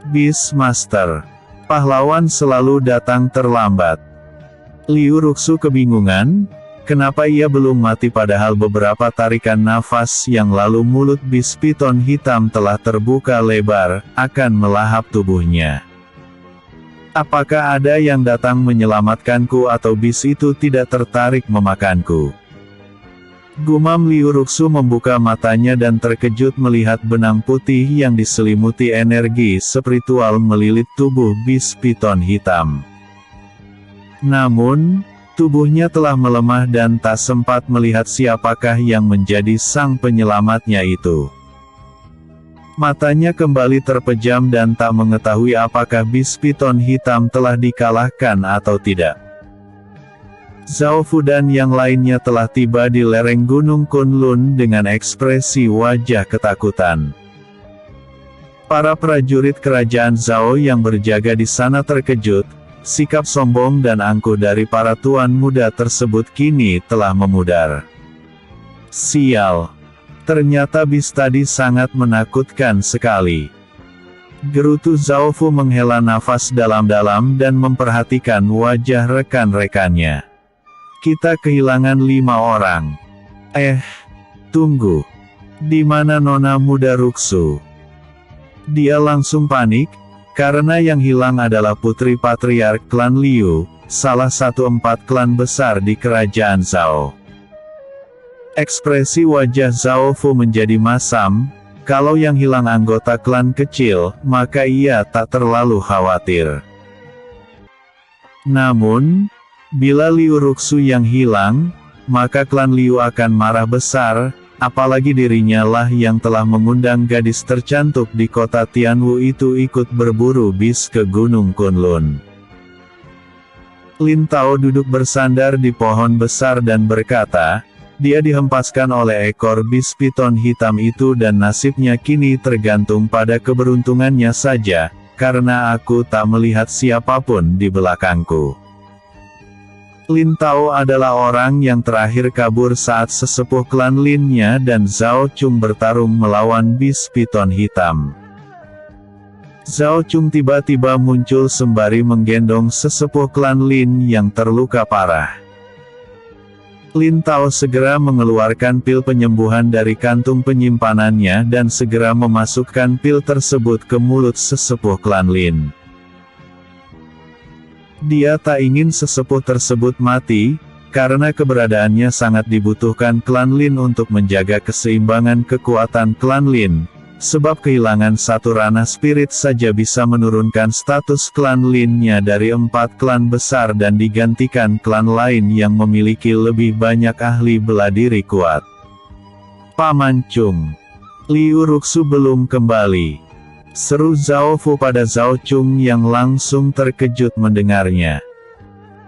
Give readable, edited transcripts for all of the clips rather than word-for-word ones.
Beastmaster. Pahlawan selalu datang terlambat. Liu Ruxu kebingungan, kenapa ia belum mati padahal beberapa tarikan nafas yang lalu mulut Beast Piton hitam telah terbuka lebar, akan melahap tubuhnya. Apakah ada yang datang menyelamatkanku atau Beast itu tidak tertarik memakanku? Gumam Liu Ruxu membuka matanya dan terkejut melihat benang putih yang diselimuti energi spiritual melilit tubuh Beast Piton hitam. Namun, tubuhnya telah melemah dan tak sempat melihat siapakah yang menjadi sang penyelamatnya itu. Matanya kembali terpejam dan tak mengetahui apakah Beast Piton hitam telah dikalahkan atau tidak. Zhao Fu dan yang lainnya telah tiba di lereng Gunung Kunlun dengan ekspresi wajah ketakutan. Para prajurit kerajaan Zhao yang berjaga di sana terkejut, sikap sombong dan angkuh dari para tuan muda tersebut kini telah memudar. Sial! Ternyata Beast tadi sangat menakutkan sekali. Gerutu Zhao Fu menghela nafas dalam-dalam dan memperhatikan wajah rekan-rekannya. Kita kehilangan 5 orang. Tunggu. Di mana Nona Muda Ruxu? Dia langsung panik, karena yang hilang adalah putri patriark klan Liu, salah satu 4 klan besar di kerajaan Zhao. Ekspresi wajah Zhao Fu menjadi masam, kalau yang hilang anggota klan kecil, maka ia tak terlalu khawatir. Namun, bila Liu Ruxu yang hilang, maka klan Liu akan marah besar, apalagi dirinya lah yang telah mengundang gadis tercantik di kota Tianwu itu ikut berburu Beast ke Gunung Kunlun. Lin Tao duduk bersandar di pohon besar dan berkata, dia dihempaskan oleh ekor Beast Piton hitam itu dan nasibnya kini tergantung pada keberuntungannya saja, karena aku tak melihat siapapun di belakangku. Lin Tao adalah orang yang terakhir kabur saat sesepuh klan Lin-nya dan Zhao Chung bertarung melawan Beast Piton hitam. Zhao Chung tiba-tiba muncul sembari menggendong sesepuh klan Lin yang terluka parah. Lin Tao segera mengeluarkan pil penyembuhan dari kantung penyimpanannya dan segera memasukkan pil tersebut ke mulut sesepuh klan Lin. Dia tak ingin sesepuh tersebut mati, karena keberadaannya sangat dibutuhkan klan Lin untuk menjaga keseimbangan kekuatan klan Lin, sebab kehilangan satu ranah spirit saja bisa menurunkan status klan Lin-nya dari 4 klan besar dan digantikan klan lain yang memiliki lebih banyak ahli bela diri kuat. Paman Chung. Liu Ruxu belum kembali. Seru Zhao Fu pada Zhao Chung yang langsung terkejut mendengarnya.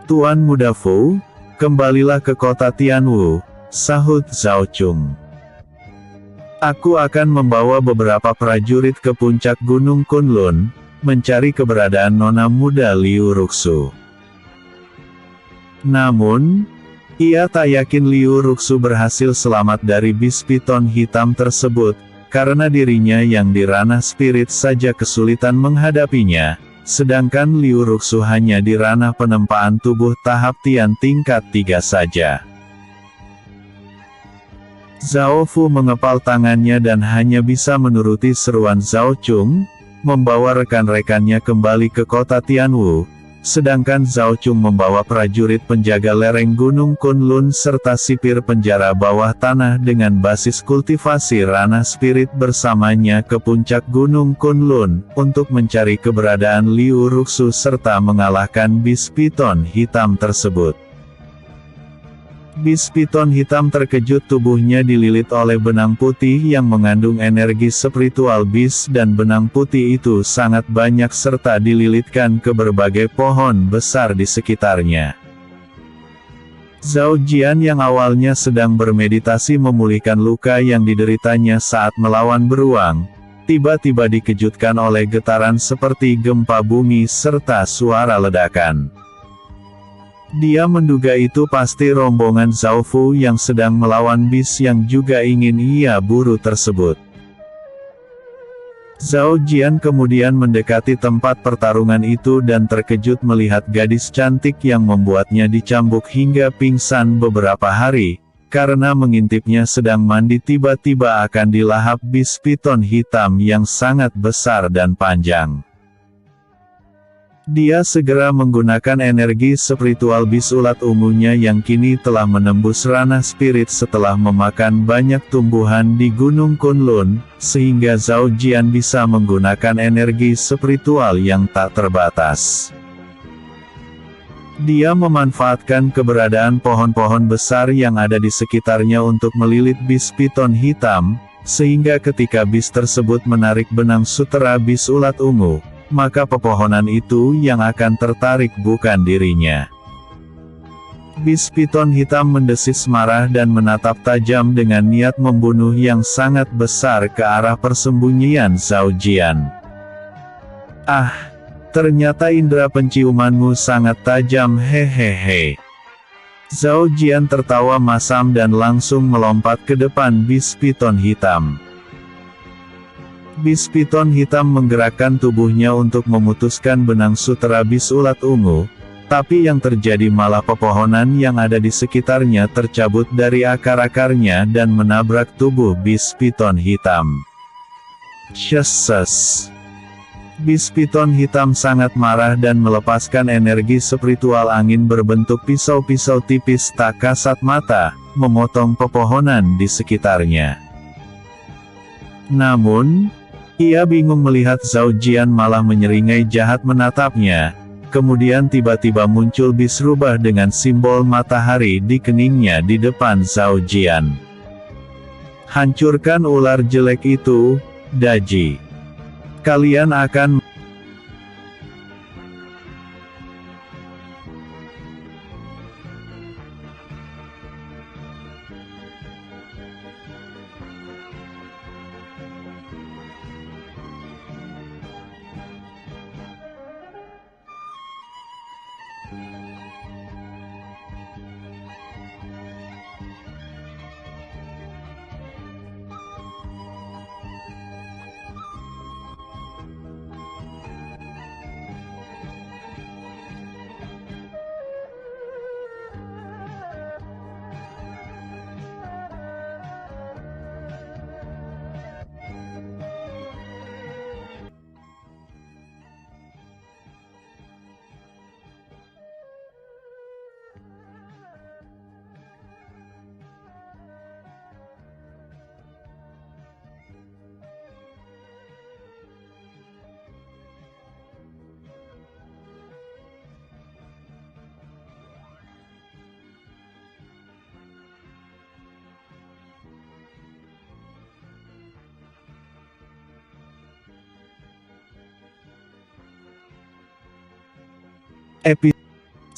Tuan Muda Fu, kembalilah ke kota Tianwu, sahut Zhao Chung. Aku akan membawa beberapa prajurit ke puncak Gunung Kunlun, mencari keberadaan Nona Muda Liu Ruxu. Namun, ia tak yakin Liu Ruxu berhasil selamat dari Beast Piton hitam tersebut, karena dirinya yang di ranah spirit saja kesulitan menghadapinya, sedangkan Liu Ruxu hanya di ranah penempaan tubuh tahap Tian tingkat 3 saja. Zhao Fu mengepal tangannya dan hanya bisa menuruti seruan Zhao Chung, membawa rekan-rekannya kembali ke kota Tianwu, sedangkan Zhao Chung membawa prajurit penjaga lereng Gunung Kunlun serta sipir penjara bawah tanah dengan basis kultivasi ranah spirit bersamanya ke puncak Gunung Kunlun, untuk mencari keberadaan Liu Ruxu serta mengalahkan Beast Piton hitam tersebut. Beast Piton hitam terkejut, tubuhnya dililit oleh benang putih yang mengandung energi spiritual Beast dan benang putih itu sangat banyak serta dililitkan ke berbagai pohon besar di sekitarnya. Zhao Jian yang awalnya sedang bermeditasi memulihkan luka yang dideritanya saat melawan beruang, tiba-tiba dikejutkan oleh getaran seperti gempa bumi serta suara ledakan. Dia menduga itu pasti rombongan Zhao Fu yang sedang melawan Beast yang juga ingin ia buru tersebut. Zhao Jian kemudian mendekati tempat pertarungan itu dan terkejut melihat gadis cantik yang membuatnya dicambuk hingga pingsan beberapa hari, karena mengintipnya sedang mandi tiba-tiba akan dilahap bis piton hitam yang sangat besar dan panjang. Dia segera menggunakan energi spiritual bis ulat ungunya yang kini telah menembus ranah spirit setelah memakan banyak tumbuhan di Gunung Kunlun, sehingga Zhao Jian bisa menggunakan energi spiritual yang tak terbatas. Dia memanfaatkan keberadaan pohon-pohon besar yang ada di sekitarnya untuk melilit bis piton hitam, sehingga ketika bis tersebut menarik benang sutera bis ulat ungu, maka pepohonan itu yang akan tertarik bukan dirinya. Bis piton hitam mendesis marah dan menatap tajam dengan niat membunuh yang sangat besar ke arah persembunyian Zhao Jian. Ah, ternyata indera penciumanmu sangat tajam, hehehe. Zhao Jian tertawa masam dan langsung melompat ke depan bis piton hitam. Bis piton hitam menggerakkan tubuhnya untuk memutuskan benang sutera bis ulat ungu, tapi yang terjadi malah pepohonan yang ada di sekitarnya tercabut dari akar-akarnya dan menabrak tubuh bis piton hitam. Shes. Bis piton hitam sangat marah dan melepaskan energi spiritual angin berbentuk pisau-pisau tipis tak kasat mata, memotong pepohonan di sekitarnya. Namun, ia bingung melihat Zhao Jian malah menyeringai jahat menatapnya, kemudian tiba-tiba muncul bis rubah dengan simbol matahari di keningnya di depan Zhao Jian. Hancurkan ular jelek itu, Daji. Kalian akan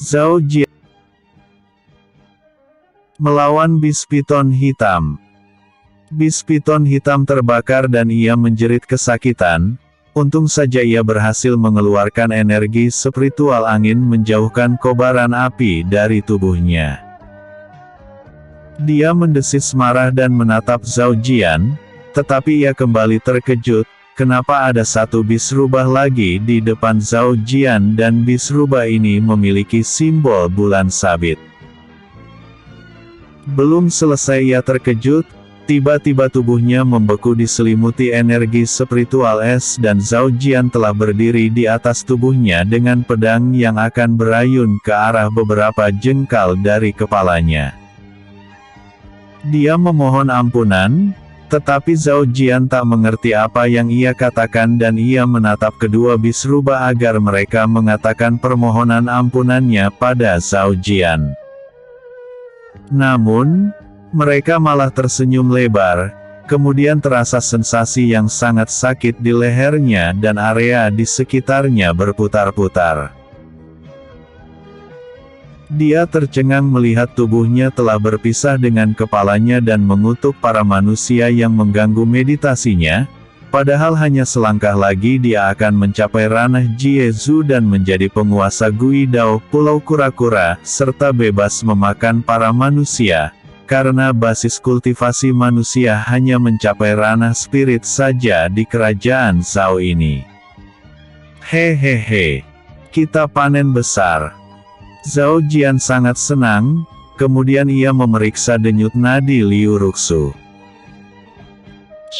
Zhao Jian melawan bis piton hitam. Bis piton hitam terbakar dan ia menjerit kesakitan. Untung saja ia berhasil mengeluarkan energi spiritual angin menjauhkan kobaran api dari tubuhnya. Dia mendesis marah dan menatap Zhao Jian, tetapi ia kembali terkejut. Kenapa ada satu bis rubah lagi di depan Zhao Jian dan bis rubah ini memiliki simbol bulan sabit? Belum selesai ia terkejut, tiba-tiba tubuhnya membeku diselimuti energi spiritual es dan Zhao Jian telah berdiri di atas tubuhnya dengan pedang yang akan berayun ke arah beberapa jengkal dari kepalanya. Dia memohon ampunan, tetapi Zhao Jian tak mengerti apa yang ia katakan dan ia menatap kedua bis rubah agar mereka mengatakan permohonan ampunannya pada Zhao Jian. Namun, mereka malah tersenyum lebar, kemudian terasa sensasi yang sangat sakit di lehernya dan area di sekitarnya berputar-putar. Dia tercengang melihat tubuhnya telah berpisah dengan kepalanya dan mengutuk para manusia yang mengganggu meditasinya, padahal hanya selangkah lagi dia akan mencapai ranah Jiezu dan menjadi penguasa Guidao, Pulau Kura-Kura, serta bebas memakan para manusia. karena basis kultivasi manusia hanya mencapai ranah spirit saja di kerajaan Zhao ini. Hehehe, kita panen besar. Zhao Jian sangat senang, kemudian ia memeriksa denyut nadi Liu Ruxu.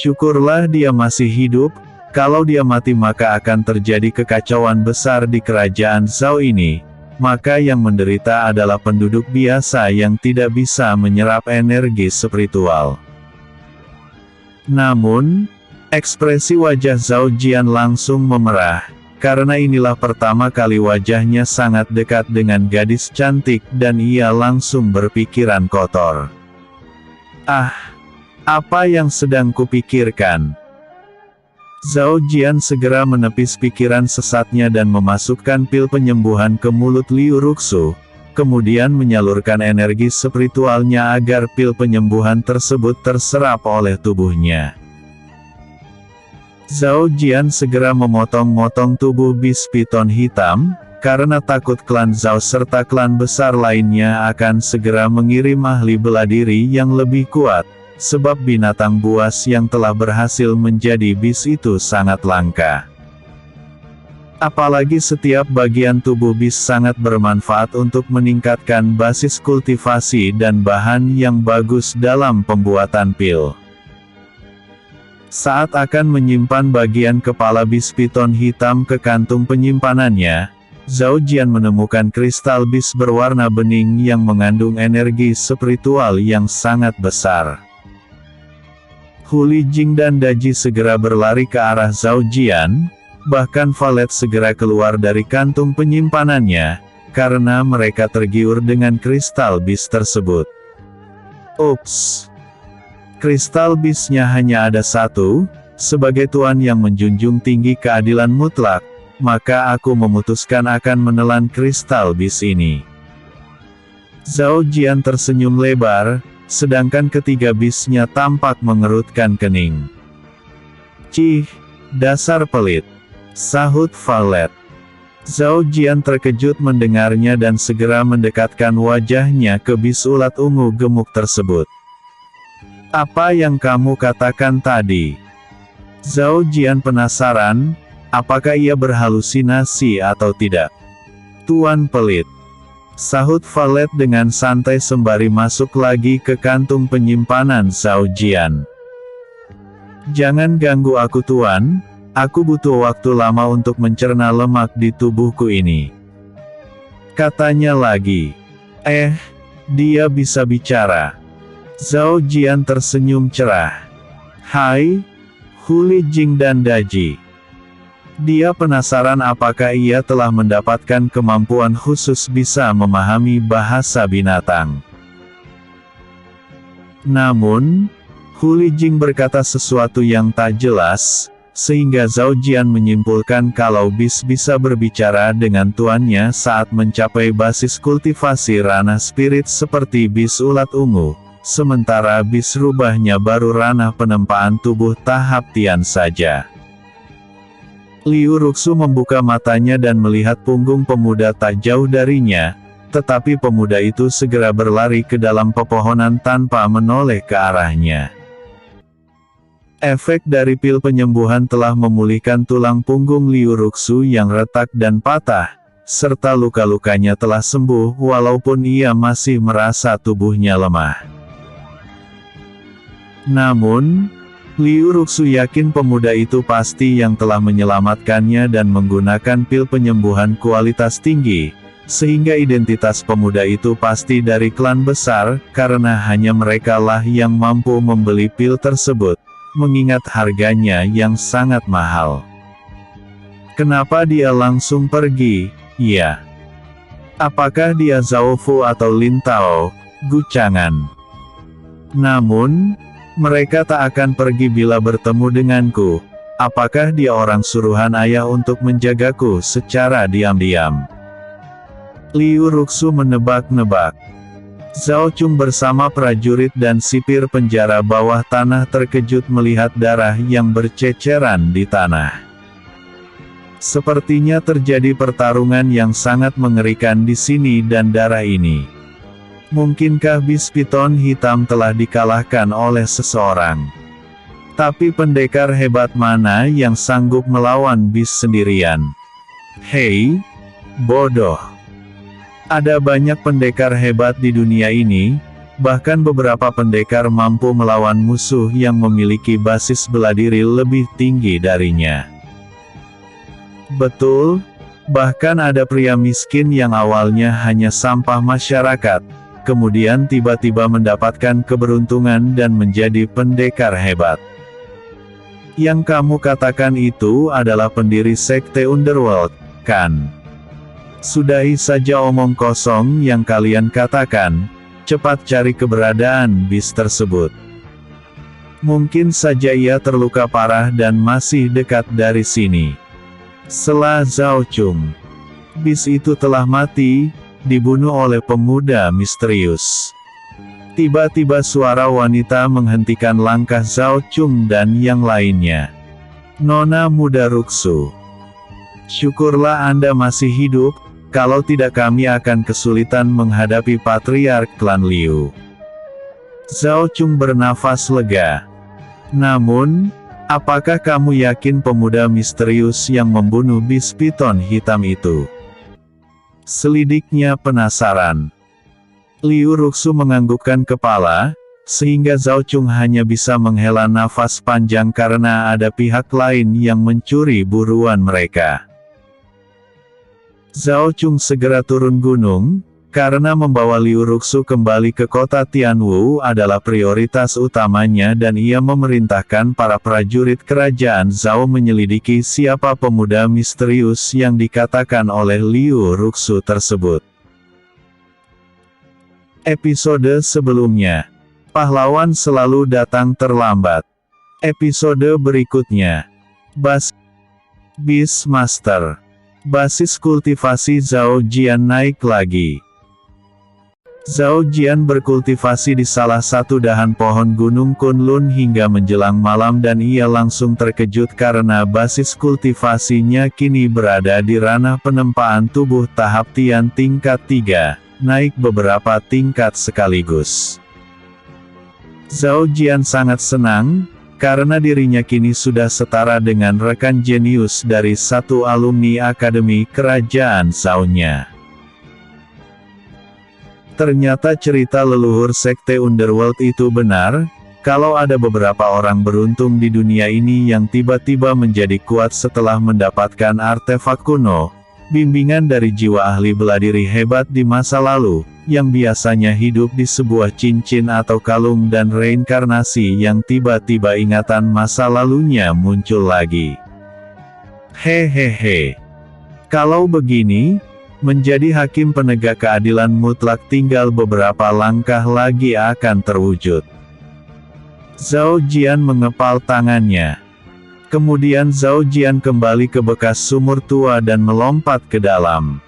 Syukurlah dia masih hidup, kalau dia mati maka akan terjadi kekacauan besar di kerajaan Zhao ini. Maka yang menderita adalah penduduk biasa yang tidak bisa menyerap energi spiritual. Namun, ekspresi wajah Zhao Jian langsung memerah, karena inilah pertama kali wajahnya sangat dekat dengan gadis cantik dan ia langsung berpikiran kotor. Ah, apa yang sedang kupikirkan? Zhao Jian segera menepis pikiran sesatnya dan memasukkan pil penyembuhan ke mulut Liu Ruxu, kemudian menyalurkan energi spiritualnya agar pil penyembuhan tersebut terserap oleh tubuhnya. Zhao Jian segera memotong-motong tubuh bis piton hitam, karena takut klan Zhao serta klan besar lainnya akan segera mengirim ahli bela diri yang lebih kuat. Sebab binatang buas yang telah berhasil menjadi bis itu sangat langka. Apalagi setiap bagian tubuh bis sangat bermanfaat untuk meningkatkan basis kultivasi dan bahan yang bagus dalam pembuatan pil. Saat akan menyimpan bagian kepala bis piton hitam ke kantung penyimpanannya, Zhao Jian menemukan kristal bis berwarna bening yang mengandung energi spiritual yang sangat besar. Huli Jing dan Daji segera berlari ke arah Zhao Jian, bahkan Valet segera keluar dari kantung penyimpanannya, karena mereka tergiur dengan kristal bis tersebut. Ups! Kristal bisnya hanya ada satu, sebagai tuan yang menjunjung tinggi keadilan mutlak, maka aku memutuskan akan menelan kristal bis ini. Zhao Jian tersenyum lebar, sedangkan ketiga bisnya tampak mengerutkan kening. Cih, dasar pelit, sahut Valet. Zhao Jian terkejut mendengarnya dan segera mendekatkan wajahnya ke bis ulat ungu gemuk tersebut. Apa yang kamu katakan tadi? Zhao Jian penasaran, apakah ia berhalusinasi atau tidak? Tuan pelit, sahut Valet dengan santai sembari masuk lagi ke kantung penyimpanan Zhao Jian. Jangan ganggu aku tuan, aku butuh waktu lama untuk mencerna lemak di tubuhku ini. Katanya lagi. Dia bisa bicara. Zhao Jian tersenyum cerah. Hai, Huli Jing dan Daji. Dia penasaran apakah ia telah mendapatkan kemampuan khusus bisa memahami bahasa binatang. Namun, Huli Jing berkata sesuatu yang tak jelas, sehingga Zhao Jian menyimpulkan kalau bis bisa berbicara dengan tuannya saat mencapai basis kultivasi ranah spirit seperti bis ulat ungu, sementara bis rubahnya baru ranah penempaan tubuh tahap Tian saja. Liu Ruxu membuka matanya dan melihat punggung pemuda tak jauh darinya, tetapi pemuda itu segera berlari ke dalam pepohonan tanpa menoleh ke arahnya. Efek dari pil penyembuhan telah memulihkan tulang punggung Liu Ruxu yang retak dan patah, serta luka-lukanya telah sembuh walaupun ia masih merasa tubuhnya lemah. Namun, Liu Ruxu yakin pemuda itu pasti yang telah menyelamatkannya dan menggunakan pil penyembuhan kualitas tinggi, sehingga identitas pemuda itu pasti dari klan besar, karena hanya merekalah yang mampu membeli pil tersebut, mengingat harganya yang sangat mahal. Kenapa dia langsung pergi? Ya. Apakah dia Zhao Fu atau Lin Tao, Gucangan? Namun, mereka tak akan pergi bila bertemu denganku. Apakah dia orang suruhan ayah untuk menjagaku secara diam-diam? Liu Ruxu menebak-nebak. Zhao Chung bersama prajurit dan sipir penjara bawah tanah terkejut melihat darah yang berceceran di tanah. Sepertinya terjadi pertarungan yang sangat mengerikan di sini dan darah ini. Mungkinkah bis piton hitam telah dikalahkan oleh seseorang? Tapi pendekar hebat mana yang sanggup melawan bis sendirian? Hei, bodoh. Ada banyak pendekar hebat di dunia ini, bahkan beberapa pendekar mampu melawan musuh yang memiliki basis bela diri lebih tinggi darinya. Betul, bahkan ada pria miskin yang awalnya hanya sampah masyarakat, kemudian tiba-tiba mendapatkan keberuntungan dan menjadi pendekar hebat. Yang kamu katakan itu adalah pendiri sekte Underworld, kan? Sudahi saja omong kosong yang kalian katakan, cepat cari keberadaan bis tersebut. Mungkin saja ia terluka parah dan masih dekat dari sini. Sela Zhao Chung. Bis itu telah mati, dibunuh oleh pemuda misterius. Tiba-tiba suara wanita menghentikan langkah Zhao Chung dan yang lainnya. Nona muda Ruxu. Syukurlah Anda masih hidup, kalau tidak kami akan kesulitan menghadapi patriark klan Liu. Zhao Chung bernafas lega. Namun, apakah kamu yakin pemuda misterius yang membunuh bis piton hitam itu? Selidiknya penasaran. Liu Ruxu menganggukkan kepala, sehingga Zhao Chung hanya bisa menghela nafas panjang karena ada pihak lain yang mencuri buruan mereka. Zhao Chung segera turun gunung, karena membawa Liu Ruxu kembali ke kota Tianwu adalah prioritas utamanya dan ia memerintahkan para prajurit kerajaan Zhao menyelidiki siapa pemuda misterius yang dikatakan oleh Liu Ruxu tersebut. Episode sebelumnya, pahlawan selalu datang terlambat. Episode berikutnya, Beastmaster. Basis kultivasi Zhao Jian naik lagi. Zhao Jian berkultivasi di salah satu dahan pohon Gunung Kunlun hingga menjelang malam dan ia langsung terkejut karena basis kultivasinya kini berada di ranah penempaan tubuh tahap Tian tingkat 3. Naik beberapa tingkat sekaligus. Zhao Jian sangat senang, karena dirinya kini sudah setara dengan rekan jenius dari satu alumni akademi kerajaan Zhao-nya. Ternyata cerita leluhur sekte Underworld itu benar, kalau ada beberapa orang beruntung di dunia ini yang tiba-tiba menjadi kuat setelah mendapatkan artefak kuno, bimbingan dari jiwa ahli bela diri hebat di masa lalu, yang biasanya hidup di sebuah cincin atau kalung dan reinkarnasi yang tiba-tiba ingatan masa lalunya muncul lagi. Hehehe. Kalau begini, menjadi hakim penegak keadilan mutlak tinggal beberapa langkah lagi akan terwujud. Zhao Jian mengepal tangannya. Kemudian Zhao Jian kembali ke bekas sumur tua dan melompat ke dalam.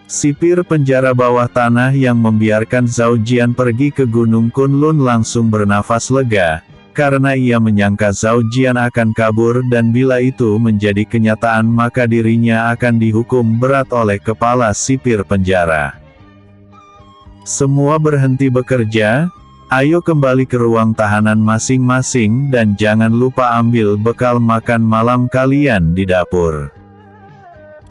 Sipir penjara bawah tanah yang membiarkan Zhao Jian pergi ke Gunung Kunlun langsung bernafas lega, karena ia menyangka Zhao Jian akan kabur dan bila itu menjadi kenyataan maka dirinya akan dihukum berat oleh kepala sipir penjara. Semua berhenti bekerja. Ayo kembali ke ruang tahanan masing-masing dan jangan lupa ambil bekal makan malam kalian di dapur.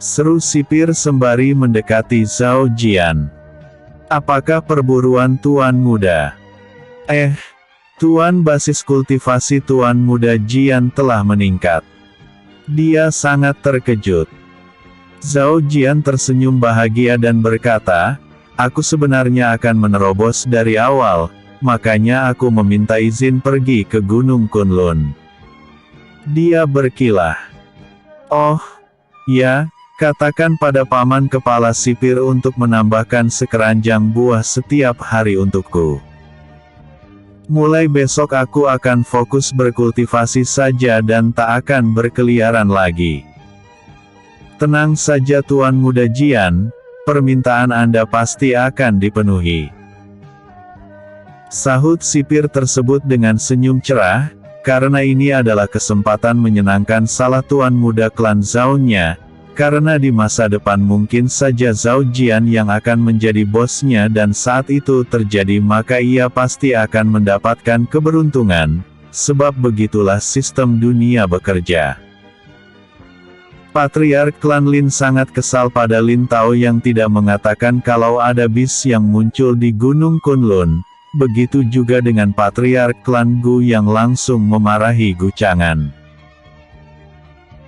Seru sipir sembari mendekati Zhao Jian. Apakah perburuan Tuan Muda? Tuan basis kultivasi Tuan Muda Jian telah meningkat. Dia sangat terkejut. Zhao Jian tersenyum bahagia dan berkata, aku sebenarnya akan menerobos dari awal. Makanya aku meminta izin pergi ke Gunung Kunlun. Dia berkilah. Oh, ya, katakan pada paman kepala sipir untuk menambahkan sekeranjang buah setiap hari untukku. Mulai besok aku akan fokus berkultivasi saja dan tak akan berkeliaran lagi. Tenang saja Tuan Muda Jian, permintaan Anda pasti akan dipenuhi. Sahut sipir tersebut dengan senyum cerah, karena ini adalah kesempatan menyenangkan salah tuan muda klan Zhao-nya, Karena di masa depan mungkin saja Zhao Jian yang akan menjadi bosnya dan saat itu terjadi maka ia pasti akan mendapatkan keberuntungan, sebab begitulah sistem dunia bekerja. Patriark klan Lin sangat kesal pada Lin Tao yang tidak mengatakan kalau ada bis yang muncul di Gunung Kunlun, begitu juga dengan Patriark klan Gu yang langsung memarahi Gu Chang'an.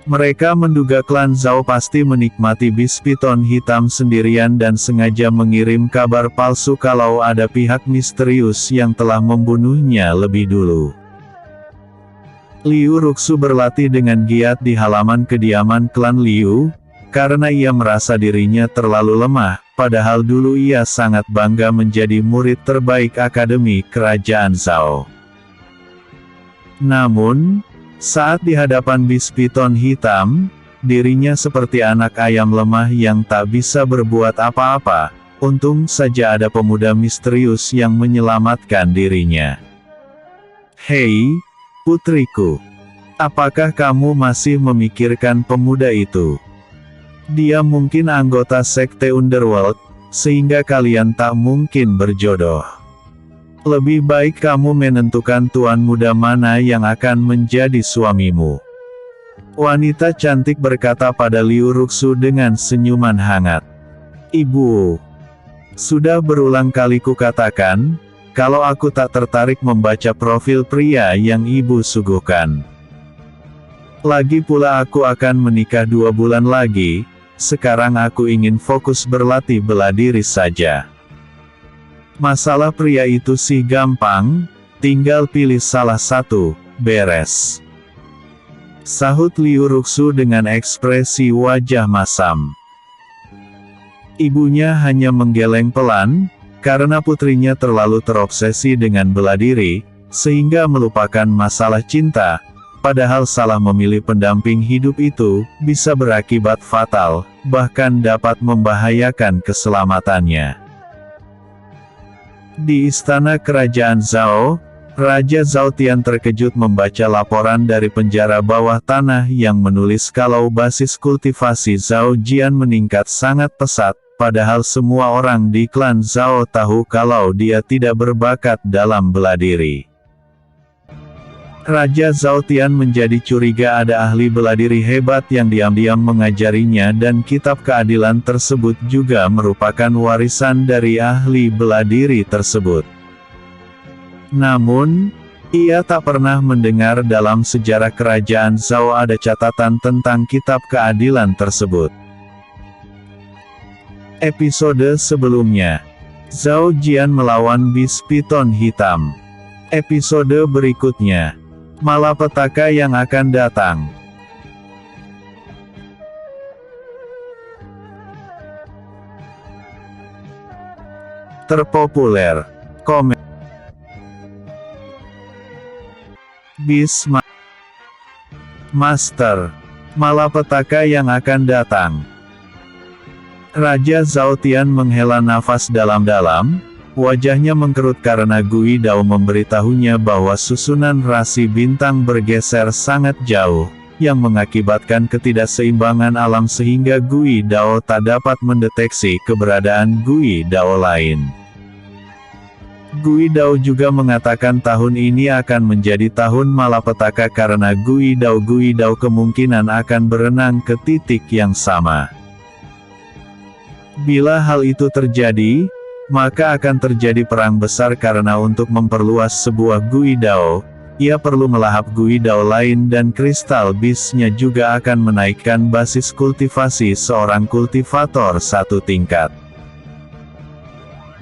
Mereka menduga klan Zhao pasti menikmati bis piton hitam sendirian dan sengaja mengirim kabar palsu kalau ada pihak misterius yang telah membunuhnya lebih dulu. Liu Ruxu berlatih dengan giat di halaman kediaman klan Liu, karena ia merasa dirinya terlalu lemah, padahal dulu ia sangat bangga menjadi murid terbaik Akademi Kerajaan Zhao. Namun, saat di hadapan bis piton hitam, dirinya seperti anak ayam lemah yang tak bisa berbuat apa-apa. Untung saja ada pemuda misterius yang menyelamatkan dirinya. "Hei, putriku. Apakah kamu masih memikirkan pemuda itu? Dia mungkin anggota sekte Underworld, sehingga kalian tak mungkin berjodoh. Lebih baik kamu menentukan tuan muda mana yang akan menjadi suamimu." Wanita cantik berkata pada Liu Ruxu dengan senyuman hangat. "Ibu, sudah berulang kali kukatakan, kalau aku tak tertarik membaca profil pria yang ibu suguhkan. Lagi pula aku akan menikah 2 bulan lagi, sekarang aku ingin fokus berlatih bela diri saja. Masalah pria itu sih gampang, tinggal pilih salah satu, beres," sahut Liu Ruxu dengan ekspresi wajah masam. Ibunya hanya menggeleng pelan, karena putrinya terlalu terobsesi dengan bela diri, sehingga melupakan masalah cinta, padahal salah memilih pendamping hidup itu, bisa berakibat fatal, bahkan dapat membahayakan keselamatannya. Di istana kerajaan Zhao, Raja Zhao Tian terkejut membaca laporan dari penjara bawah tanah yang menulis kalau basis kultivasi Zhao Jian meningkat sangat pesat, padahal semua orang di klan Zhao tahu kalau dia tidak berbakat dalam bela diri. Raja Zhao Tian menjadi curiga ada ahli bela diri hebat yang diam-diam mengajarinya dan kitab keadilan tersebut juga merupakan warisan dari ahli bela diri tersebut. Namun, ia tak pernah mendengar dalam sejarah kerajaan Zhao ada catatan tentang kitab keadilan tersebut. Episode sebelumnya, Zhao Jian melawan bis piton hitam. Episode berikutnya, malapetaka yang akan datang. Terpopuler. Komen. Master. Malapetaka yang akan datang. Raja Zhao Tian menghela nafas dalam-dalam. Wajahnya mengkerut karena Gui Dao memberitahunya bahwa susunan rasi bintang bergeser sangat jauh, yang mengakibatkan ketidakseimbangan alam sehingga Gui Dao tak dapat mendeteksi keberadaan Gui Dao lain. Gui Dao juga mengatakan tahun ini akan menjadi tahun malapetaka karena Gui Dao kemungkinan akan berenang ke titik yang sama. Bila hal itu terjadi, maka akan terjadi perang besar karena untuk memperluas sebuah Gui Dao, ia perlu melahap Gui Dao lain dan kristal bisnya juga akan menaikkan basis kultivasi seorang kultivator 1 tingkat.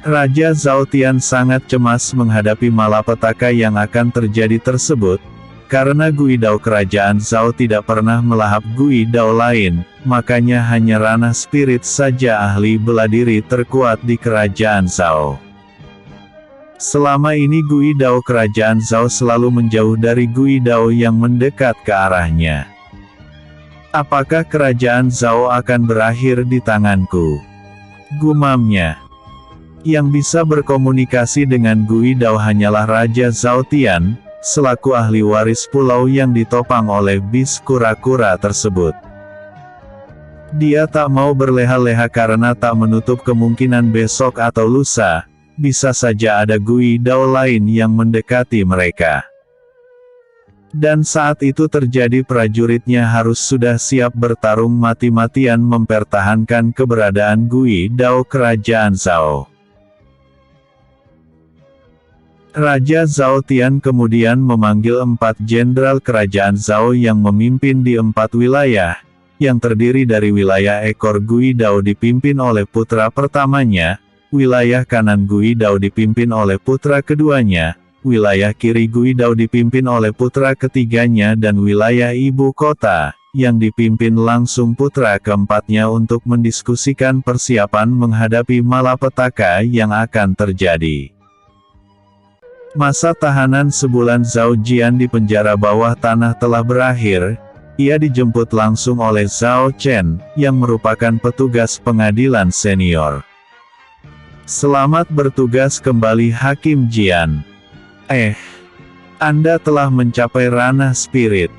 Raja Zhao Tian sangat cemas menghadapi malapetaka yang akan terjadi tersebut, karena Gui Dao kerajaan Zhao tidak pernah melahap Gui Dao lain, makanya hanya ranah spirit saja ahli bela diri terkuat di kerajaan Zhao. Selama ini Gui Dao kerajaan Zhao selalu menjauh dari Gui Dao yang mendekat ke arahnya. Apakah kerajaan Zhao akan berakhir di tanganku? Gumamnya. Yang bisa berkomunikasi dengan Gui Dao hanyalah Raja Zhao Tian, selaku ahli waris pulau yang ditopang oleh bis kura-kura tersebut. Dia tak mau berleha-leha karena tak menutup kemungkinan besok atau lusa, bisa saja ada Gui Dao lain yang mendekati mereka. Dan saat itu terjadi prajuritnya harus sudah siap bertarung mati-matian mempertahankan keberadaan Gui Dao kerajaan Zhao. Raja Zhao Tian kemudian memanggil 4 jenderal kerajaan Zhao yang memimpin di 4 wilayah, yang terdiri dari wilayah ekor Gui Dao dipimpin oleh putra pertamanya, wilayah kanan Gui Dao dipimpin oleh putra keduanya, wilayah kiri Gui Dao dipimpin oleh putra ketiganya dan wilayah ibu kota, yang dipimpin langsung putra keempatnya untuk mendiskusikan persiapan menghadapi malapetaka yang akan terjadi. Masa tahanan sebulan Zhao Jian di penjara bawah tanah telah berakhir. Ia dijemput langsung oleh Zhao Chen, yang merupakan petugas pengadilan senior. Selamat bertugas kembali Hakim Jian. Anda telah mencapai ranah spirit.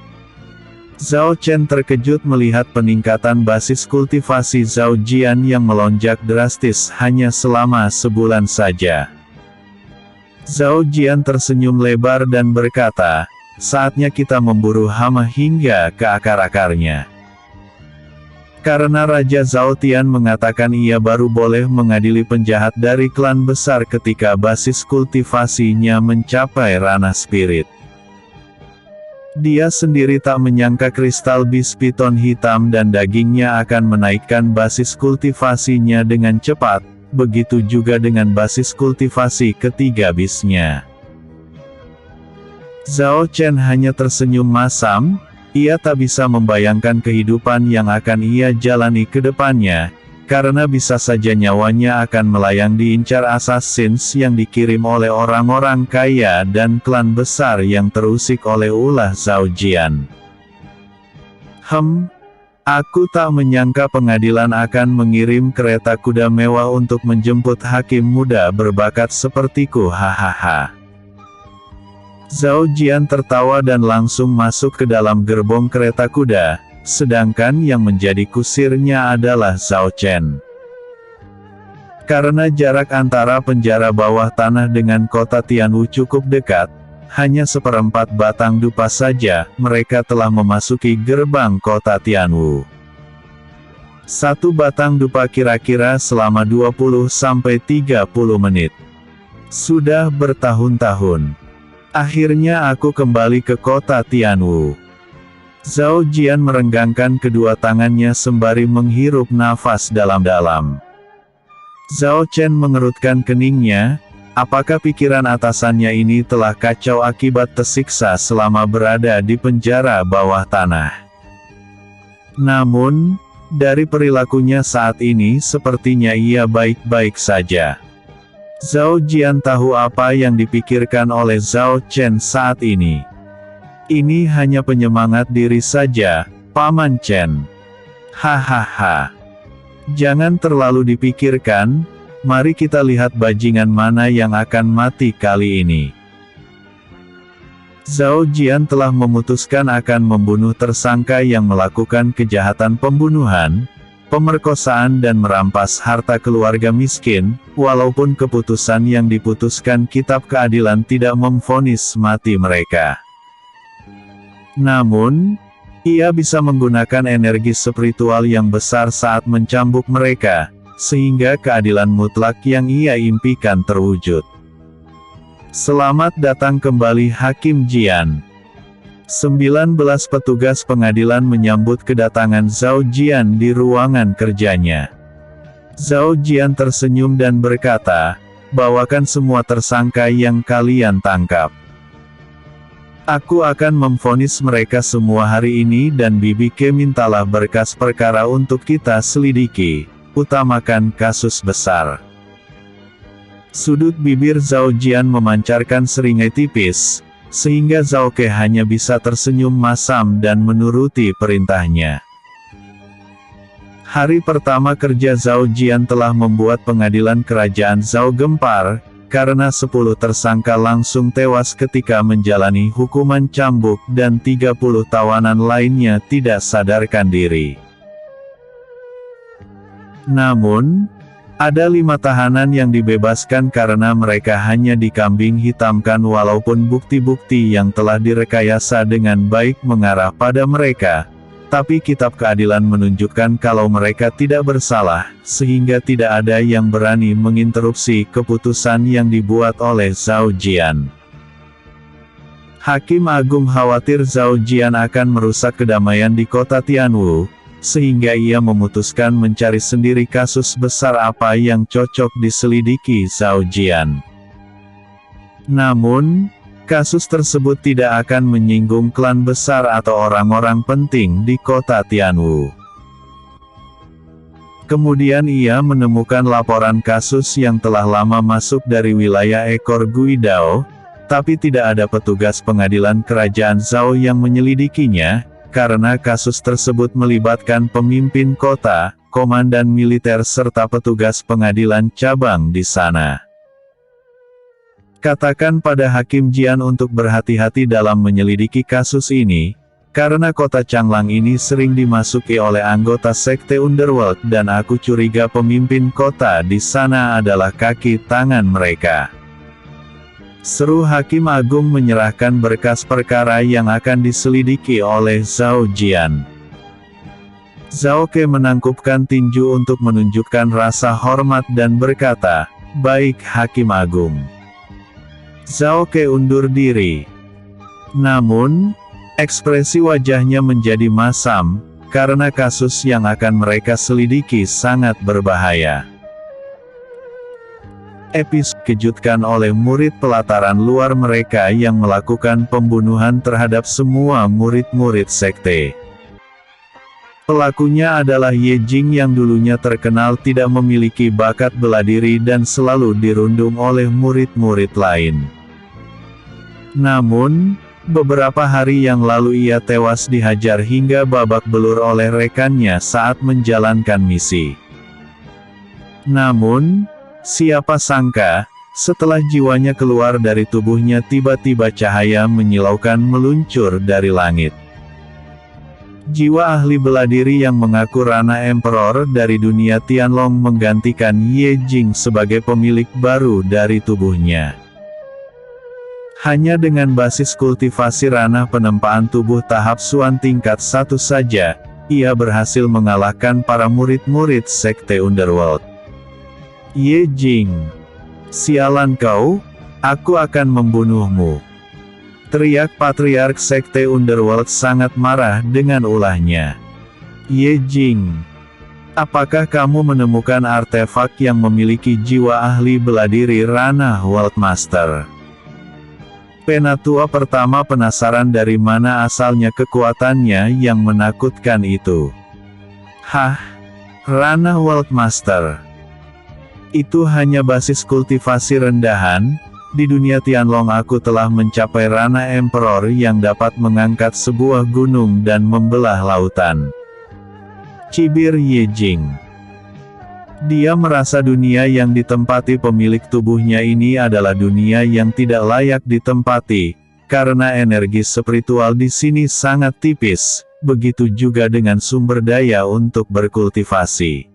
Zhao Chen terkejut melihat peningkatan basis kultivasi Zhao Jian yang melonjak drastis hanya selama sebulan saja. Zhao Jian tersenyum lebar dan berkata, saatnya kita memburu hama hingga ke akar-akarnya. Karena Raja Zhao Tian mengatakan ia baru boleh mengadili penjahat dari klan besar ketika basis kultivasinya mencapai ranah spirit. Dia sendiri tak menyangka kristal bis piton hitam dan dagingnya akan menaikkan basis kultivasinya dengan cepat, begitu juga dengan basis kultivasi ketiga bisnya. Zhao Chen hanya tersenyum masam, ia tak bisa membayangkan kehidupan yang akan ia jalani ke depannya, karena bisa saja nyawanya akan melayang diincar assassins yang dikirim oleh orang-orang kaya dan klan besar yang terusik oleh ulah Zhao Jian. Aku tak menyangka pengadilan akan mengirim kereta kuda mewah untuk menjemput hakim muda berbakat sepertiku, hahaha. Zhao Jian tertawa dan langsung masuk ke dalam gerbong kereta kuda, sedangkan yang menjadi kusirnya adalah Zhao Chen. Karena jarak antara penjara bawah tanah dengan kota Tianwu cukup dekat, hanya 1/4 batang dupa saja, mereka telah memasuki gerbang kota Tianwu. 1 batang dupa kira-kira selama 20-30 menit. Sudah bertahun-tahun. Akhirnya aku kembali ke kota Tianwu. Zhao Jian merenggangkan kedua tangannya sembari menghirup nafas dalam-dalam. Zhao Chen mengerutkan keningnya. Apakah pikiran atasannya ini telah kacau akibat tersiksa selama berada di penjara bawah tanah? Namun, dari perilakunya saat ini sepertinya ia baik-baik saja. Zhao Jian tahu apa yang dipikirkan oleh Zhao Chen saat ini. Ini hanya penyemangat diri saja, Paman Chen. Hahaha. Jangan terlalu dipikirkan. Mari kita lihat bajingan mana yang akan mati kali ini. Zhao Jian telah memutuskan akan membunuh tersangka yang melakukan kejahatan pembunuhan, pemerkosaan dan merampas harta keluarga miskin, walaupun keputusan yang diputuskan kitab keadilan tidak memvonis mati mereka. Namun, ia bisa menggunakan energi spiritual yang besar saat mencambuk mereka, sehingga keadilan mutlak yang ia impikan terwujud. Selamat datang kembali Hakim Jian. 19 petugas pengadilan menyambut kedatangan Zhao Jian di ruangan kerjanya. Zhao Jian tersenyum dan berkata, bawakan semua tersangka yang kalian tangkap. Aku akan memvonis mereka semua hari ini dan Bibi Ke mintalah berkas perkara untuk kita selidiki. Utamakan kasus besar. Sudut bibir Zhao Jian memancarkan seringai tipis, sehingga Zhao Ke hanya bisa tersenyum masam dan menuruti perintahnya. Hari pertama kerja Zhao Jian telah membuat pengadilan kerajaan Zhao gempar, karena 10 tersangka langsung tewas ketika menjalani hukuman cambuk dan 30 tawanan lainnya tidak sadarkan diri. Namun, ada 5 tahanan yang dibebaskan karena mereka hanya dikambing hitamkan walaupun bukti-bukti yang telah direkayasa dengan baik mengarah pada mereka. Tapi kitab keadilan menunjukkan kalau mereka tidak bersalah, sehingga tidak ada yang berani menginterupsi keputusan yang dibuat oleh Zhao Jian. Hakim Agung khawatir Zhao Jian akan merusak kedamaian di kota Tianwu, sehingga ia memutuskan mencari sendiri kasus besar apa yang cocok diselidiki Zhao Jian. Namun, kasus tersebut tidak akan menyinggung klan besar atau orang-orang penting di kota Tianwu. Kemudian ia menemukan laporan kasus yang telah lama masuk dari wilayah ekor Guidao, tapi tidak ada petugas pengadilan kerajaan Zhao yang menyelidikinya, karena kasus tersebut melibatkan pemimpin kota, komandan militer serta petugas pengadilan cabang di sana. Katakan pada Hakim Jian untuk berhati-hati dalam menyelidiki kasus ini, karena kota Changlang ini sering dimasuki oleh anggota sekte Underworld dan aku curiga pemimpin kota di sana adalah kaki tangan mereka. Seru Hakim Agung menyerahkan berkas perkara yang akan diselidiki oleh Zhao Jian. Zhao Ke menangkupkan tinju untuk menunjukkan rasa hormat dan berkata, "Baik Hakim Agung." Zhao Ke undur diri. Namun, ekspresi wajahnya menjadi masam, karena kasus yang akan mereka selidiki sangat berbahaya. Episode dikejutkan oleh murid pelataran luar mereka yang melakukan pembunuhan terhadap semua murid-murid sekte. Pelakunya adalah Ye Jing yang dulunya terkenal tidak memiliki bakat bela diri dan selalu dirundung oleh murid-murid lain. Namun, beberapa hari yang lalu ia tewas dihajar hingga babak belur oleh rekannya saat menjalankan misi. Namun, siapa sangka, setelah jiwanya keluar dari tubuhnya tiba-tiba cahaya menyilaukan meluncur dari langit. Jiwa ahli bela diri yang mengaku Rana Emperor dari dunia Tianlong menggantikan Ye Jing sebagai pemilik baru dari tubuhnya. Hanya dengan basis kultivasi ranah penempaan tubuh tahap Suan tingkat 1 saja, ia berhasil mengalahkan para murid-murid sekte Underworld. Ye Jing, sialan kau, aku akan membunuhmu. Teriak Patriark Sekte Underworld sangat marah dengan ulahnya. Ye Jing, apakah kamu menemukan artefak yang memiliki jiwa ahli bela diri ranah World Master? Penatua pertama penasaran dari mana asalnya kekuatannya yang menakutkan itu. Hah? Ranah World Master? Itu hanya basis kultivasi rendahan. Di dunia Tianlong aku telah mencapai Rana Emperor yang dapat mengangkat sebuah gunung dan membelah lautan. Cibir Ye Jing. Dia merasa dunia yang ditempati pemilik tubuhnya ini adalah dunia yang tidak layak ditempati, karena energi spiritual di sini sangat tipis, begitu juga dengan sumber daya untuk berkultivasi.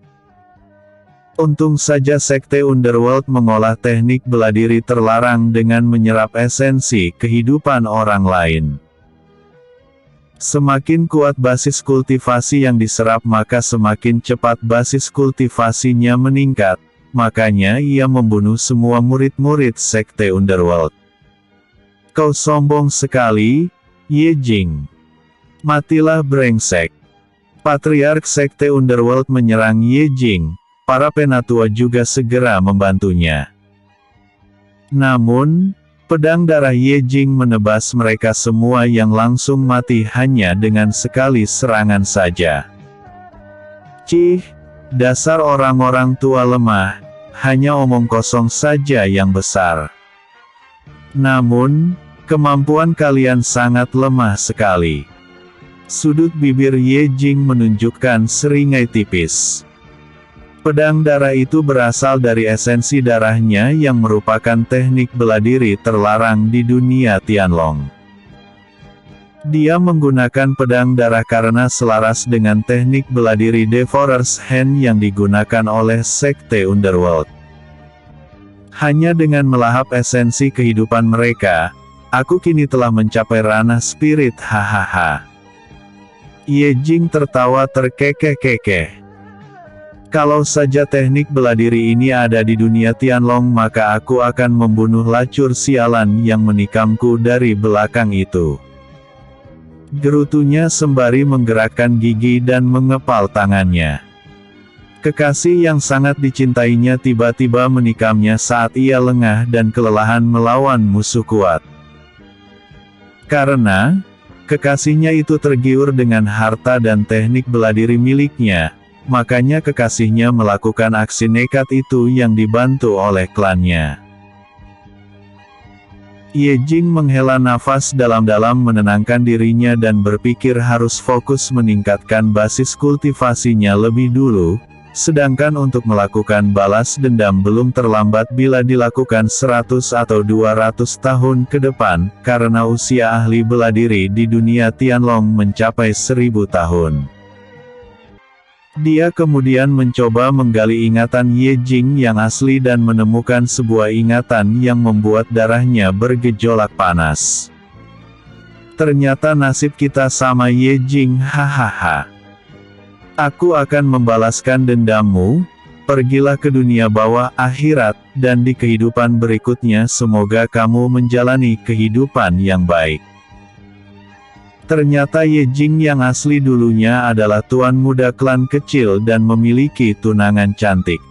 Untung saja Sekte Underworld mengolah teknik bela diri terlarang dengan menyerap esensi kehidupan orang lain. Semakin kuat basis kultivasi yang diserap maka semakin cepat basis kultivasinya meningkat, makanya ia membunuh semua murid-murid Sekte Underworld. Kau sombong sekali, Ye Jing. Matilah brengsek. Patriark Sekte Underworld menyerang Ye Jing. Para penatua juga segera membantunya. Namun, pedang darah Ye Jing menebas mereka semua yang langsung mati hanya dengan sekali serangan saja. Cih, dasar orang-orang tua lemah, hanya omong kosong saja yang besar. Namun, kemampuan kalian sangat lemah sekali. Sudut bibir Ye Jing menunjukkan seringai tipis. Pedang darah itu berasal dari esensi darahnya yang merupakan teknik bela diri terlarang di dunia Tianlong. Dia menggunakan pedang darah karena selaras dengan teknik bela diri Devourer's Hand yang digunakan oleh Sekte Underworld. Hanya dengan melahap esensi kehidupan mereka, aku kini telah mencapai ranah spirit. Hahaha. Ye Jing tertawa terkekeh-kekeh. Kalau saja teknik bela diri ini ada di dunia Tianlong, maka aku akan membunuh lacur sialan yang menikamku dari belakang itu. Gerutunya sembari menggerakkan gigi dan mengepal tangannya. Kekasih yang sangat dicintainya tiba-tiba menikamnya saat ia lengah dan kelelahan melawan musuh kuat. Karena kekasihnya itu tergiur dengan harta dan teknik bela diri miliknya, makanya kekasihnya melakukan aksi nekat itu yang dibantu oleh klannya. Ye Jing menghela nafas dalam-dalam menenangkan dirinya dan berpikir harus fokus meningkatkan basis kultivasinya lebih dulu, sedangkan untuk melakukan balas dendam belum terlambat bila dilakukan 100 atau 200 tahun ke depan, karena usia ahli bela diri di dunia Tianlong mencapai 1000 tahun. Dia kemudian mencoba menggali ingatan Ye Jing yang asli dan menemukan sebuah ingatan yang membuat darahnya bergejolak panas. Ternyata nasib kita sama Ye Jing, hahaha. Aku akan membalaskan dendammu, pergilah ke dunia bawah akhirat, dan di kehidupan berikutnya semoga kamu menjalani kehidupan yang baik. Ternyata Ye Jing yang asli dulunya adalah tuan muda klan kecil dan memiliki tunangan cantik.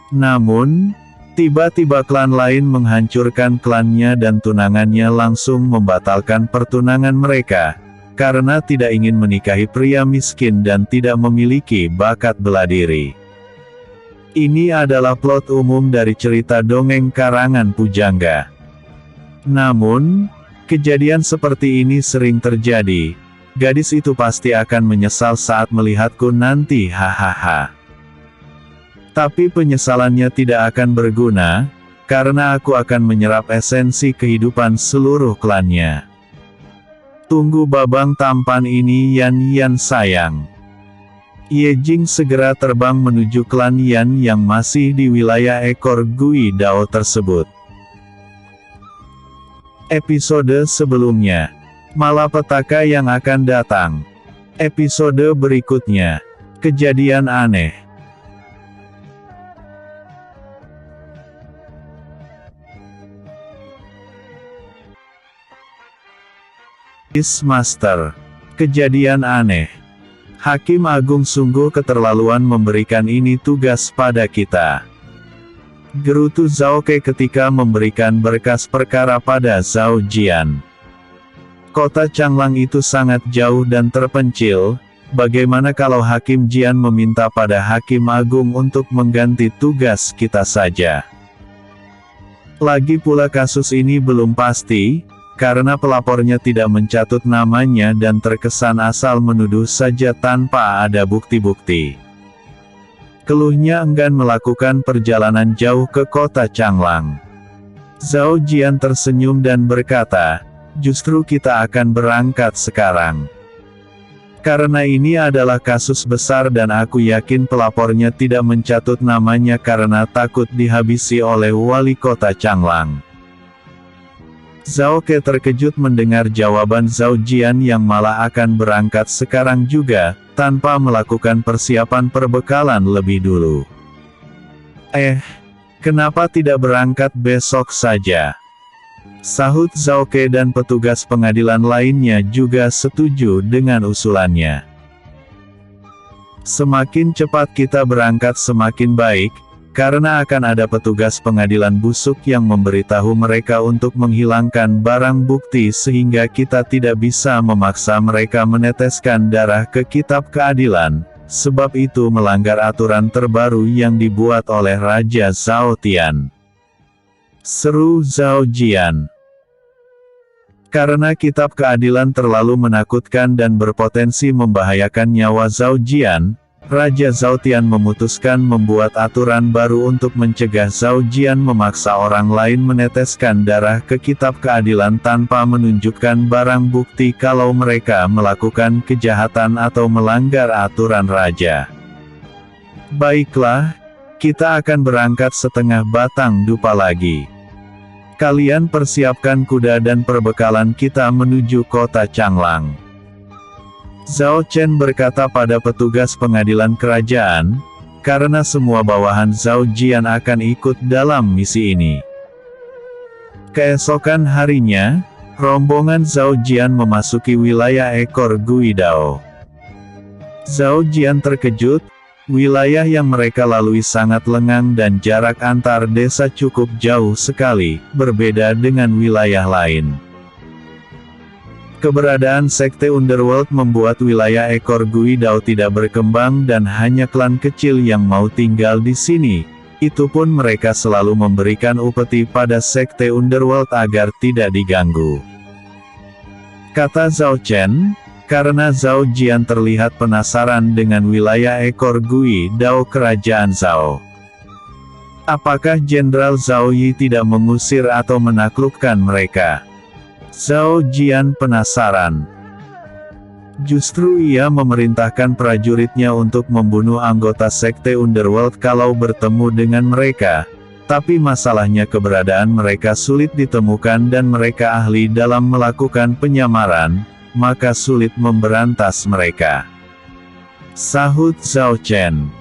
Namun, tiba-tiba klan lain menghancurkan klannya dan tunangannya langsung membatalkan pertunangan mereka, karena tidak ingin menikahi pria miskin dan tidak memiliki bakat bela diri. Ini adalah plot umum dari cerita dongeng karangan pujangga. Namun, kejadian seperti ini sering terjadi. Gadis itu pasti akan menyesal saat melihatku nanti, hahaha. Tapi penyesalannya tidak akan berguna, karena aku akan menyerap esensi kehidupan seluruh klannya. Tunggu babang tampan ini Yan sayang. Ye Jing segera terbang menuju klan Yan yang masih di wilayah ekor Gui Dao tersebut. Episode sebelumnya, malapetaka yang akan datang. Episode berikutnya, kejadian aneh. Master, kejadian aneh. Hakim Agung sungguh keterlaluan memberikan ini tugas pada kita. Gerutu Zhao Ke ketika memberikan berkas perkara pada Zhao Jian. Kota Changlang itu sangat jauh dan terpencil, bagaimana kalau Hakim Jian meminta pada Hakim Agung untuk mengganti tugas kita saja? Lagi pula kasus ini belum pasti, karena pelapornya tidak mencatut namanya dan terkesan asal menuduh saja tanpa ada bukti-bukti. Keluhnya enggan melakukan perjalanan jauh ke kota Changlang. Zhao Jian tersenyum dan berkata, justru kita akan berangkat sekarang. Karena ini adalah kasus besar dan aku yakin pelapornya tidak mencatut namanya karena takut dihabisi oleh wali kota Changlang. Zhao Ke terkejut mendengar jawaban Zhao Jian yang malah akan berangkat sekarang juga, tanpa melakukan persiapan perbekalan lebih dulu. Kenapa tidak berangkat besok saja? Sahut Zhao Ke dan petugas pengadilan lainnya juga setuju dengan usulannya. Semakin cepat kita berangkat semakin baik, karena akan ada petugas pengadilan busuk yang memberitahu mereka untuk menghilangkan barang bukti sehingga kita tidak bisa memaksa mereka meneteskan darah ke kitab keadilan, sebab itu melanggar aturan terbaru yang dibuat oleh Raja Zhao Tian. Seru Zhao Jian. Karena kitab keadilan terlalu menakutkan dan berpotensi membahayakan nyawa Zhao Jian, Raja Zhao Tian memutuskan membuat aturan baru untuk mencegah Zhao Jian memaksa orang lain meneteskan darah ke kitab keadilan tanpa menunjukkan barang bukti kalau mereka melakukan kejahatan atau melanggar aturan raja. Baiklah, kita akan berangkat setengah batang dupa lagi. Kalian persiapkan kuda dan perbekalan kita menuju kota Changlang. Zhao Chen berkata pada petugas pengadilan kerajaan, karena semua bawahan Zhao Jian akan ikut dalam misi ini. Keesokan harinya, rombongan Zhao Jian memasuki wilayah ekor Gui Dao. Zhao Jian terkejut, wilayah yang mereka lalui sangat lengang dan jarak antar desa cukup jauh sekali, berbeda dengan wilayah lain. Keberadaan sekte Underworld membuat wilayah ekor Gui Dao tidak berkembang dan hanya klan kecil yang mau tinggal di sini. Itu pun mereka selalu memberikan upeti pada sekte Underworld agar tidak diganggu. Kata Zhao Chen, karena Zhao Jian terlihat penasaran dengan wilayah ekor Gui Dao kerajaan Zhao. Apakah Jenderal Zhao Yi tidak mengusir atau menaklukkan mereka? Zhao Jian penasaran. Justru ia memerintahkan prajuritnya untuk membunuh anggota sekte Underworld kalau bertemu dengan mereka, tapi masalahnya keberadaan mereka sulit ditemukan dan mereka ahli dalam melakukan penyamaran, maka sulit memberantas mereka. Sahut Zhao Chen.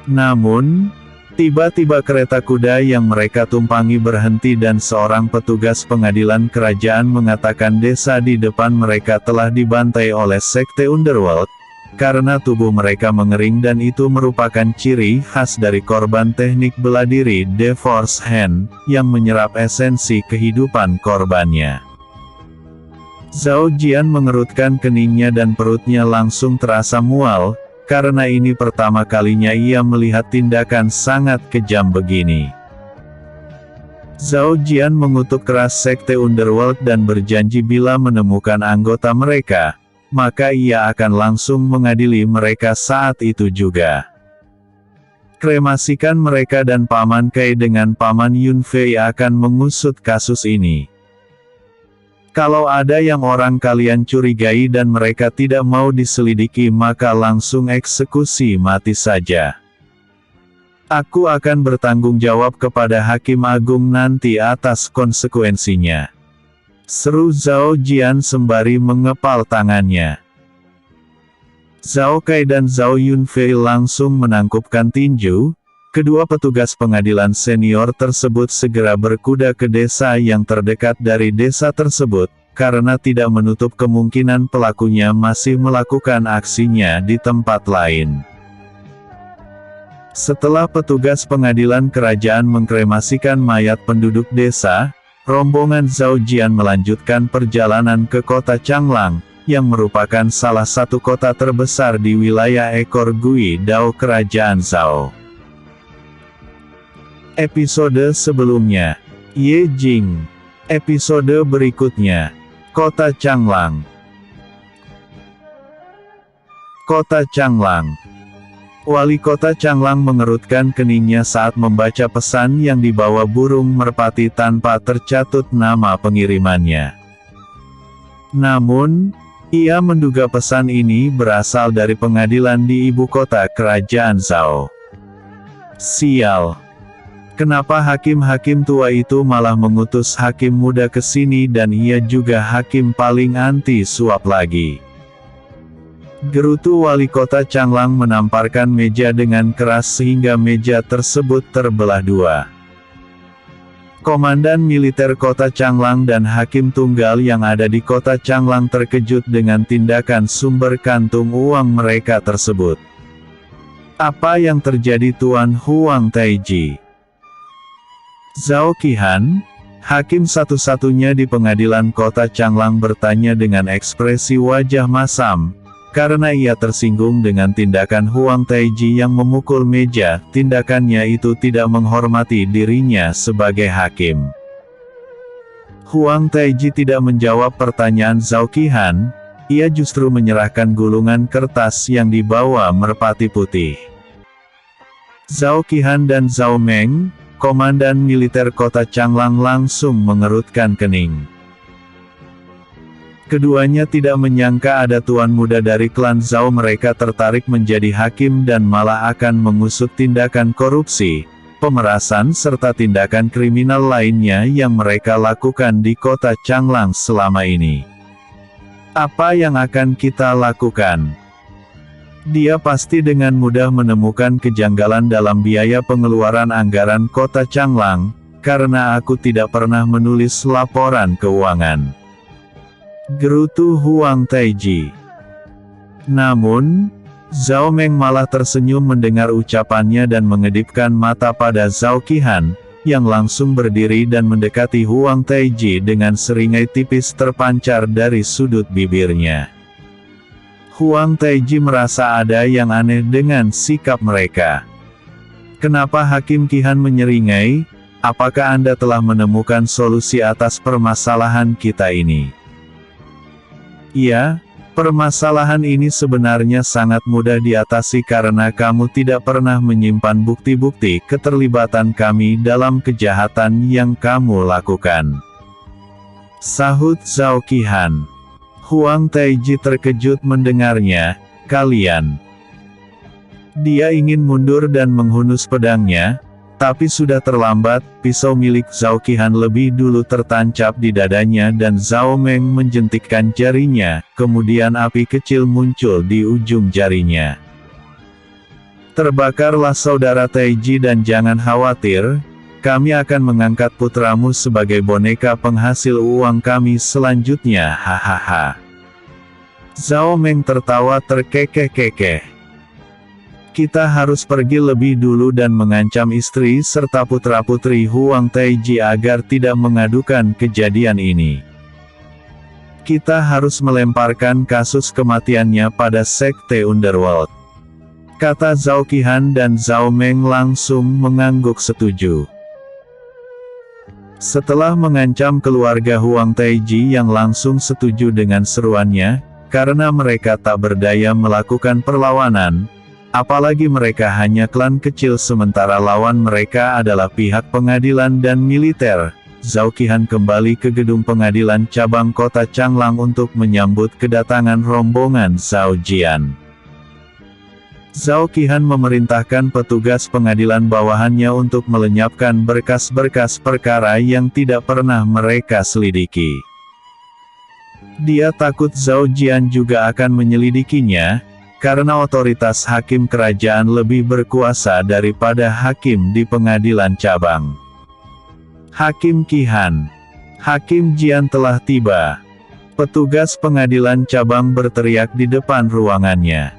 Namun, tiba-tiba kereta kuda yang mereka tumpangi berhenti dan seorang petugas pengadilan kerajaan mengatakan desa di depan mereka telah dibantai oleh sekte Underworld, karena tubuh mereka mengering dan itu merupakan ciri khas dari korban teknik bela diri The Force Hand, yang menyerap esensi kehidupan korbannya. Zhao Jian mengerutkan keningnya dan perutnya langsung terasa mual, karena ini pertama kalinya ia melihat tindakan sangat kejam begini. Zhao Jian mengutuk keras sekte Underworld dan berjanji bila menemukan anggota mereka, maka ia akan langsung mengadili mereka saat itu juga. Kremasikan mereka dan Paman Kai dengan Paman Yun Fei akan mengusut kasus ini. Kalau ada yang orang kalian curigai dan mereka tidak mau diselidiki maka langsung eksekusi mati saja. Aku akan bertanggung jawab kepada Hakim Agung nanti atas konsekuensinya. Seru Zhao Jian sembari mengepal tangannya. Zhao Kai dan Zhao Yunfei langsung menangkupkan tinju. Kedua petugas pengadilan senior tersebut segera berkuda ke desa yang terdekat dari desa tersebut, karena tidak menutup kemungkinan pelakunya masih melakukan aksinya di tempat lain. Setelah petugas pengadilan kerajaan mengkremasikan mayat penduduk desa, rombongan Zhao Jian melanjutkan perjalanan ke kota Changlang, yang merupakan salah satu kota terbesar di wilayah ekor Gui Dao kerajaan Zhao. Episode sebelumnya, Ye Jing. Episode berikutnya, Kota Changlang. Kota Changlang. Wali kota Changlang mengerutkan keningnya saat membaca pesan yang dibawa burung merpati tanpa tercatut nama pengirimannya. Namun, ia menduga pesan ini berasal dari pengadilan di ibu kota kerajaan Zhao. Sial. Kenapa hakim-hakim tua itu malah mengutus hakim muda ke sini dan ia juga hakim paling anti suap lagi? Gerutu wali kota Changlang menamparkan meja dengan keras sehingga meja tersebut terbelah dua. Komandan militer kota Changlang dan hakim tunggal yang ada di kota Changlang terkejut dengan tindakan sumber kantung uang mereka tersebut. Apa yang terjadi Tuan Huang Taiji? Zhao Qihan, hakim satu-satunya di pengadilan kota Changlang bertanya dengan ekspresi wajah masam, karena ia tersinggung dengan tindakan Huang Taiji yang memukul meja. Tindakannya itu tidak menghormati dirinya sebagai hakim. Huang Taiji tidak menjawab pertanyaan Zhao Qihan, ia justru menyerahkan gulungan kertas yang dibawa merpati putih. Zhao Qihan dan Zhao Meng, komandan militer kota Changlang, langsung mengerutkan kening. Keduanya tidak menyangka ada tuan muda dari klan Zhao mereka tertarik menjadi hakim dan malah akan mengusut tindakan korupsi, pemerasan serta tindakan kriminal lainnya yang mereka lakukan di kota Changlang selama ini. Apa yang akan kita lakukan? Dia pasti dengan mudah menemukan kejanggalan dalam biaya pengeluaran anggaran kota Changlang, karena aku tidak pernah menulis laporan keuangan. Gerutu Huang Taiji. Namun, Zhao Meng malah tersenyum mendengar ucapannya dan mengedipkan mata pada Zhao Qihan, yang langsung berdiri dan mendekati Huang Taiji dengan seringai tipis terpancar dari sudut bibirnya. Huang Taiji merasa ada yang aneh dengan sikap mereka. Kenapa Hakim Qihan menyeringai? Apakah Anda telah menemukan solusi atas permasalahan kita ini? Iya, permasalahan ini sebenarnya sangat mudah diatasi karena kamu tidak pernah menyimpan bukti-bukti keterlibatan kami dalam kejahatan yang kamu lakukan. Sahut Zhao Qihan. Huang Taiji terkejut mendengarnya. Kalian. Dia ingin mundur dan menghunus pedangnya, tapi sudah terlambat. Pisau milik Zhao Qihan lebih dulu tertancap di dadanya dan Zhao Meng menjentikkan jarinya, kemudian api kecil muncul di ujung jarinya. Terbakarlah saudara Taiji dan jangan khawatir, kami akan mengangkat putramu sebagai boneka penghasil uang kami selanjutnya, hahaha. Zhao Meng tertawa terkekeh-kekeh. Kita harus pergi lebih dulu dan mengancam istri serta putra-putri Huang Taiji agar tidak mengadukan kejadian ini. Kita harus melemparkan kasus kematiannya pada Sekte Underworld. Kata Zhao Qihan dan Zhao Meng langsung mengangguk setuju. Setelah mengancam keluarga Huang Taiji yang langsung setuju dengan seruannya, karena mereka tak berdaya melakukan perlawanan, apalagi mereka hanya klan kecil sementara lawan mereka adalah pihak pengadilan dan militer, Zhao Qihan kembali ke gedung pengadilan cabang kota Changlang untuk menyambut kedatangan rombongan Zhao Jian. Zhao Qihan memerintahkan petugas pengadilan bawahannya untuk melenyapkan berkas-berkas perkara yang tidak pernah mereka selidiki. Dia takut Zhao Jian juga akan menyelidikinya, karena otoritas hakim kerajaan lebih berkuasa daripada hakim di pengadilan cabang. Hakim Qihan. Hakim Jian telah tiba. Petugas pengadilan cabang berteriak di depan ruangannya.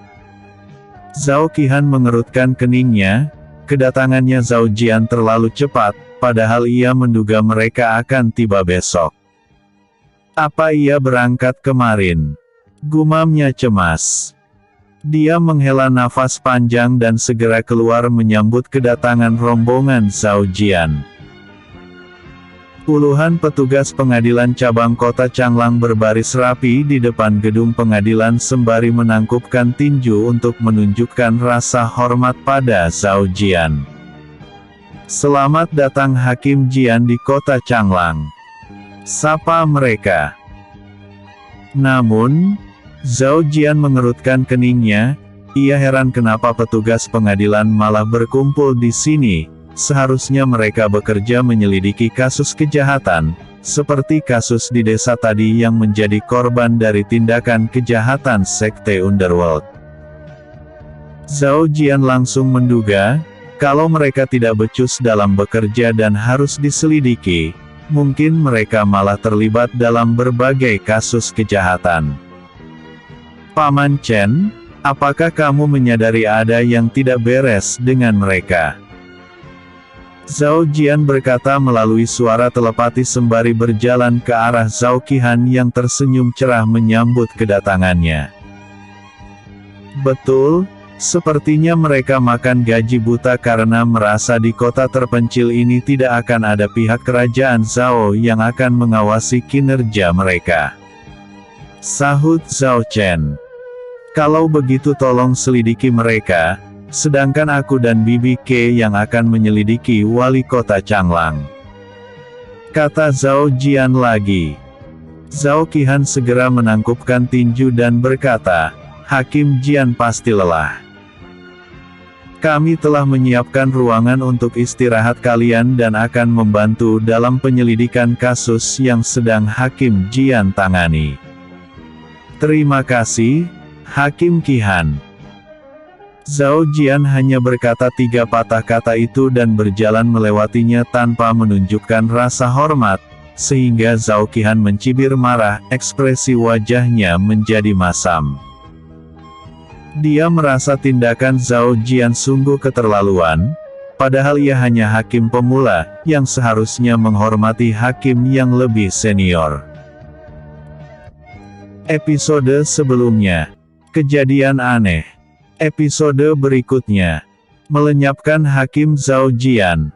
Zhao Qihan mengerutkan keningnya, kedatangannya Zhao Jian terlalu cepat, padahal ia menduga mereka akan tiba besok. Apa ia berangkat kemarin? Gumamnya cemas. Dia menghela nafas panjang dan segera keluar menyambut kedatangan rombongan Zhao Jian. Puluhan petugas pengadilan cabang kota Changlang berbaris rapi di depan gedung pengadilan sembari menangkupkan tinju untuk menunjukkan rasa hormat pada Zhao Jian. Selamat datang Hakim Jian di kota Changlang. Sapa mereka. Namun, Zhao Jian mengerutkan keningnya, ia heran kenapa petugas pengadilan malah berkumpul di sini, seharusnya mereka bekerja menyelidiki kasus kejahatan, seperti kasus di desa tadi yang menjadi korban dari tindakan kejahatan Sekte Underworld. Zhao Jian langsung menduga, kalau mereka tidak becus dalam bekerja dan harus diselidiki, mungkin mereka malah terlibat dalam berbagai kasus kejahatan. Paman Chen, apakah kamu menyadari ada yang tidak beres dengan mereka? Zhao Jian berkata melalui suara telepati sembari berjalan ke arah Zhao Qihan yang tersenyum cerah menyambut kedatangannya. Betul, sepertinya mereka makan gaji buta karena merasa di kota terpencil ini tidak akan ada pihak kerajaan Zhao yang akan mengawasi kinerja mereka. Sahut Zhao Chen. Kalau begitu tolong selidiki mereka, sedangkan aku dan Bibi Ke yang akan menyelidiki wali kota Changlang. Kata Zhao Jian lagi. Zhao Qihan segera menangkupkan tinju dan berkata, Hakim Jian pasti lelah. Kami telah menyiapkan ruangan untuk istirahat kalian dan akan membantu dalam penyelidikan kasus yang sedang Hakim Jian tangani. Terima kasih, Hakim Qihan. Zhao Jian hanya berkata 3 patah kata itu dan berjalan melewatinya tanpa menunjukkan rasa hormat, sehingga Zhao Qihan mencibir marah, ekspresi wajahnya menjadi masam. Dia merasa tindakan Zhao Jian sungguh keterlaluan, padahal ia hanya hakim pemula, yang seharusnya menghormati hakim yang lebih senior. Episode sebelumnya, kejadian aneh. Episode berikutnya, melenyapkan Hakim Zhao Jian.